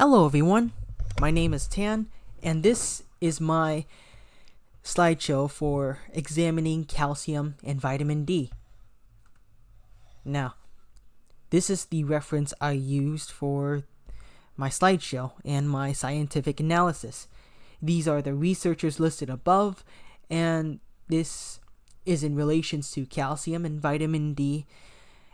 Hello everyone, my name is Tan, and this is my slideshow for examining calcium and vitamin D. Now, this is the reference I used for my slideshow and my scientific analysis. These are the researchers listed above, and this is in relations to calcium and vitamin D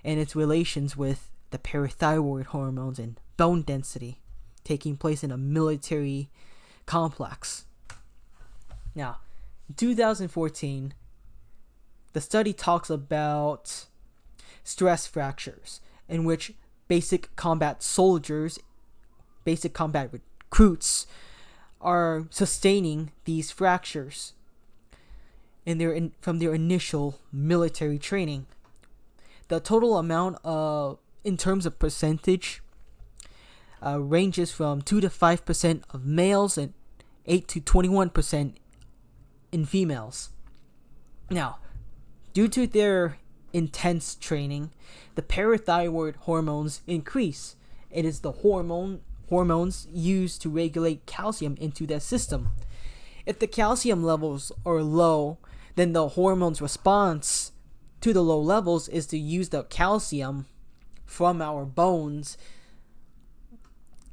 and its relations with the parathyroid hormones and bone density taking place in a military complex. Now, in 2014, the study talks about stress fractures in which basic combat recruits are sustaining these fractures from their initial military training. The total amount in terms of percentage, ranges from 2 to 5% of males and 8 to 21% in females. Now, due to their intense training, the parathyroid hormones increase. It is the hormones used to regulate calcium into their system. If the calcium levels are low, then the hormone's response to the low levels is to use the calcium from our bones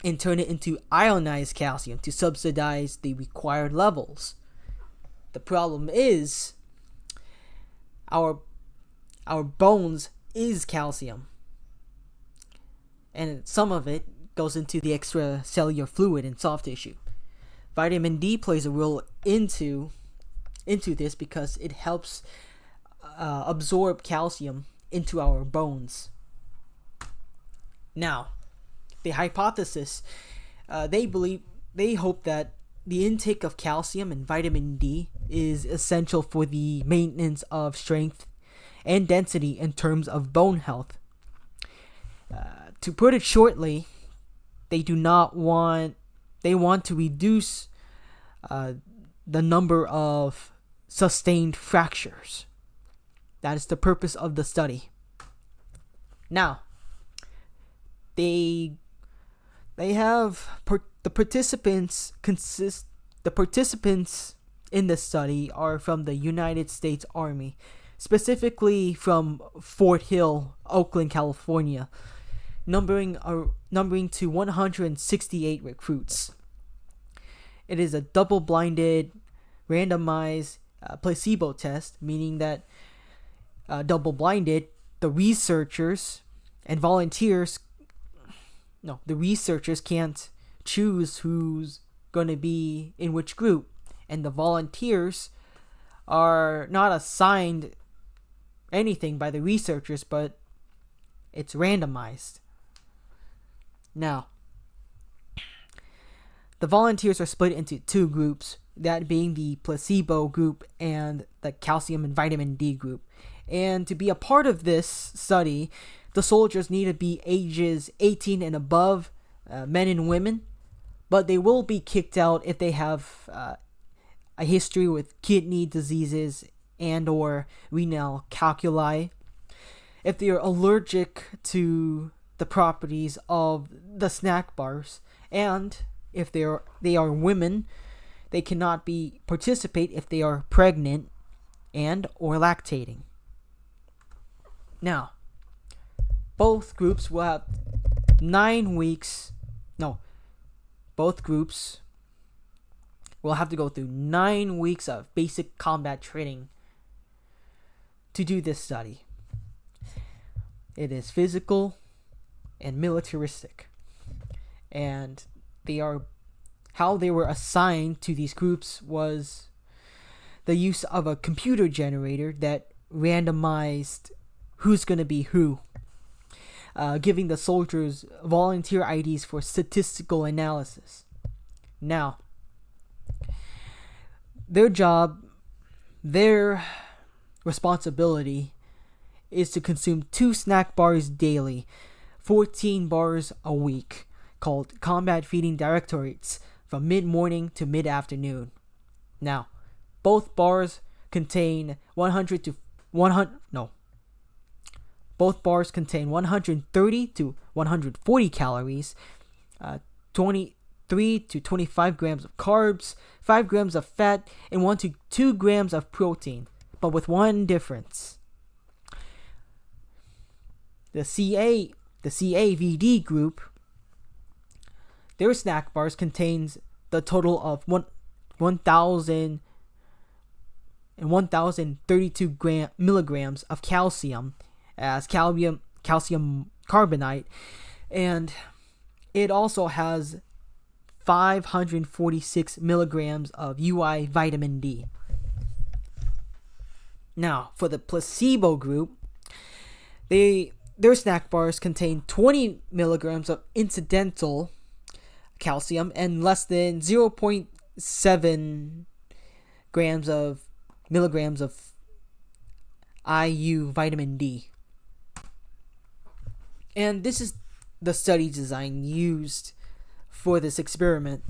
and turn it into ionized calcium to subsidize the required levels. The problem is our bones is calcium, and some of it goes into the extracellular fluid and soft tissue. Vitamin D plays a role into this because it helps absorb calcium into our bones. Now, the hypothesis, they hope that the intake of calcium and vitamin D is essential for the maintenance of strength and density in terms of bone health. To put it shortly, they want to reduce the number of sustained fractures. That is the purpose of the study. Now, the participants in the study are from the United States Army, specifically from Fort Hill, Oakland, California, numbering to 168 recruits. It is a double-blinded, randomized placebo test, meaning that double-blinded, the researchers can't choose who's going to be in which group, and the volunteers are not assigned anything by the researchers, but it's randomized. Now, the volunteers are split into two groups, that being the placebo group and the calcium and vitamin D group. And to be a part of this study, the soldiers need to be ages 18 and above, men and women, but they will be kicked out if they have a history with kidney diseases and or renal calculi, if they are allergic to the properties of the snack bars, and if they are women, they cannot participate if they are pregnant and or lactating. Now, both groups will have 9 weeks. Both groups will have to go through 9 weeks of basic combat training to do this study. It is physical and militaristic, and how they were assigned to these groups was the use of a computer generator that randomized who's going to be who, giving the soldiers volunteer IDs for statistical analysis. Now, their responsibility is to consume 2 snack bars daily, 14 bars a week, called combat feeding directorates, from mid-morning to mid-afternoon. Now, both bars contain 130 to 140 calories, 23 to 25 grams of carbs, 5 grams of fat, and 1 to 2 grams of protein, but with one difference. The CAVD group, their snack bars contains the total of 1,032 milligrams of calcium as calcium carbonate, and it also has 546 milligrams of UI vitamin D. Now, for the placebo group, their snack bars contain 20 milligrams of incidental calcium and less than 0.7 milligrams of IU vitamin D. And this is the study design used for this experiment.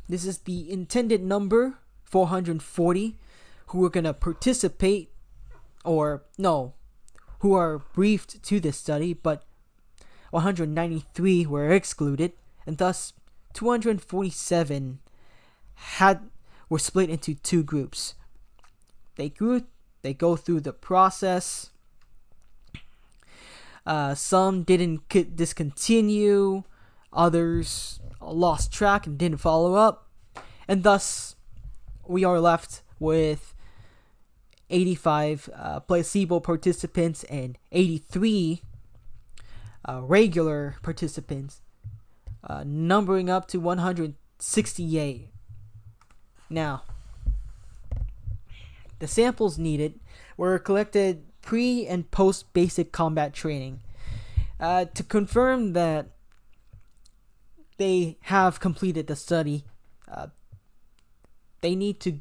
This is the intended number, 440, who are going to participate, who are briefed to this study, but 193 were excluded, and thus 247 were split into two groups. They go through the process. Some didn't discontinue, others lost track and didn't follow up, and thus we are left with 85 placebo participants and 83 regular participants, numbering up to 168. Now, the samples needed were collected pre and post basic combat training to confirm that they have completed the study. They need to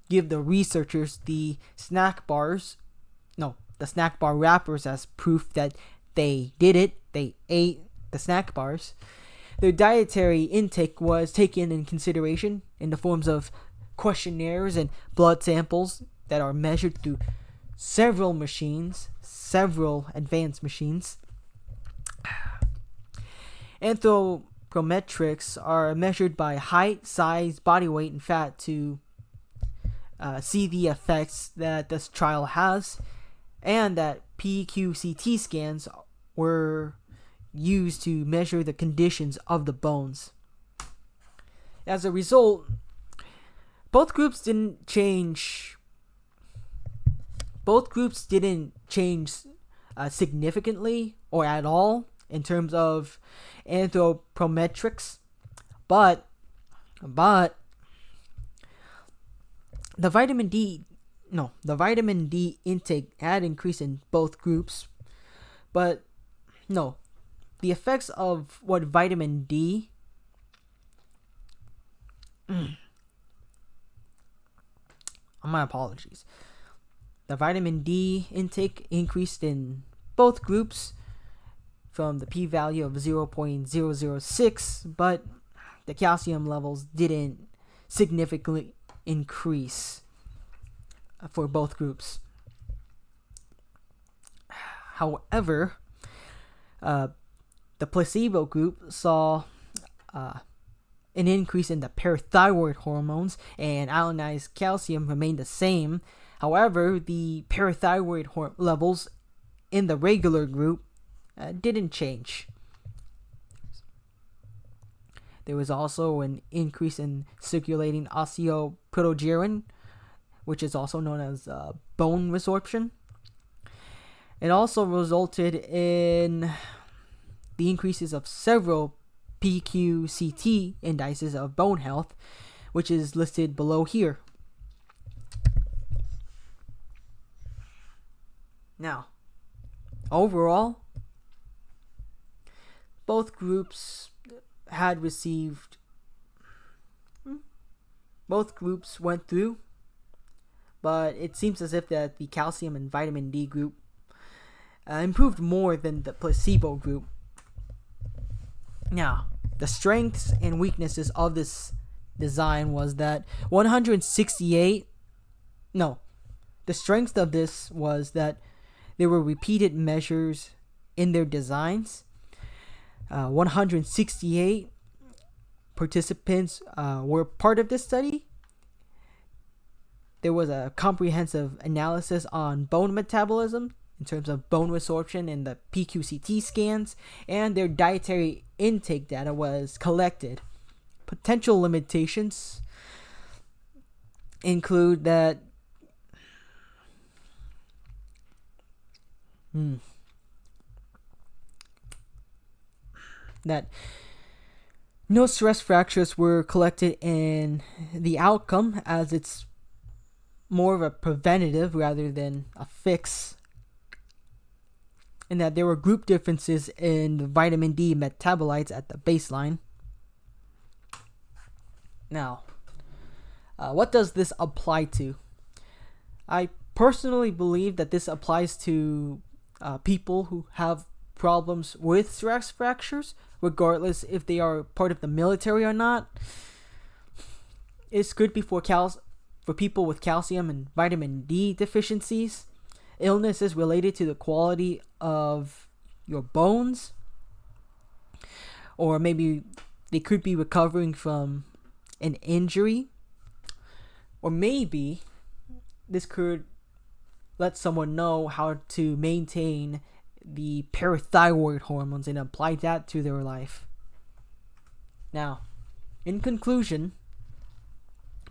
give the researchers the snack bar wrappers as proof that they did it. They ate the snack bars. Their dietary intake was taken in consideration in the forms of questionnaires and blood samples that are measured through several advanced machines. Anthropometrics are measured by height, size, body weight, and fat to see the effects that this trial has, and that PQCT scans were used to measure the conditions of the bones. As a result, both groups didn't change significantly or at all in terms of anthropometrics, but the vitamin D intake had increased in both groups, but no, the effects of what vitamin D my apologies. The vitamin D intake increased in both groups from the p-value of 0.006, but the calcium levels didn't significantly increase for both groups. However, the placebo group saw an increase in the parathyroid hormones, and ionized calcium remained the same. However, the parathyroid levels in the regular group didn't change. There was also an increase in circulating osteoprotogerin, which is also known as bone resorption. It also resulted in the increases of several PQCT indices of bone health, which is listed below here. Now, overall, both groups went through, but it seems as if that the calcium and vitamin D group improved more than the placebo group. Now, the strengths and weaknesses of this design was that the strength of this was that there were repeated measures in their designs. 168 participants were part of this study. There was a comprehensive analysis on bone metabolism in terms of bone resorption in the PQCT scans, and their dietary intake data was collected. Potential limitations include that no stress fractures were collected in the outcome, as it's more of a preventative rather than a fix, and that there were group differences in the vitamin D metabolites at the baseline. Now, what does this apply to? I personally believe that this applies to people who have problems with stress fractures, regardless if they are part of the military or not. It's good for people with calcium and vitamin D deficiencies, illnesses related to the quality of your bones, or maybe they could be recovering from an injury, or maybe this could let someone know how to maintain the parathyroid hormones and apply that to their life. Now, in conclusion,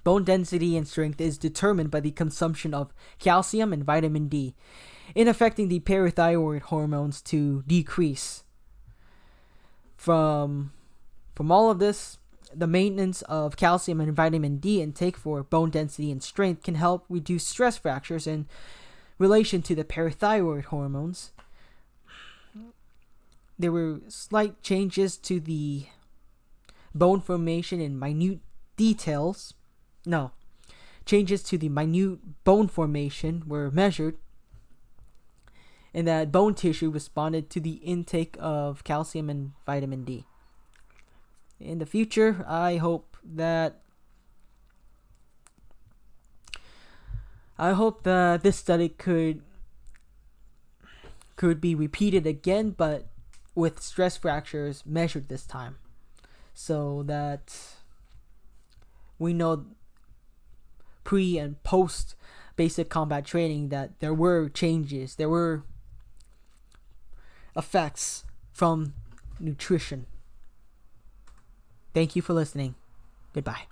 bone density and strength is determined by the consumption of calcium and vitamin D, in affecting the parathyroid hormones to decrease. From all of this, the maintenance of calcium and vitamin D intake for bone density and strength can help reduce stress fractures in relation to the parathyroid hormones. There were slight changes to the bone formation in minute details. No, changes to the minute bone formation were measured, and that bone tissue responded to the intake of calcium and vitamin D. In the future, I hope that this study could be repeated again, but with stress fractures measured this time, so that we know pre and post basic combat training that there were changes, there were effects from nutrition. Thank you for listening. Goodbye.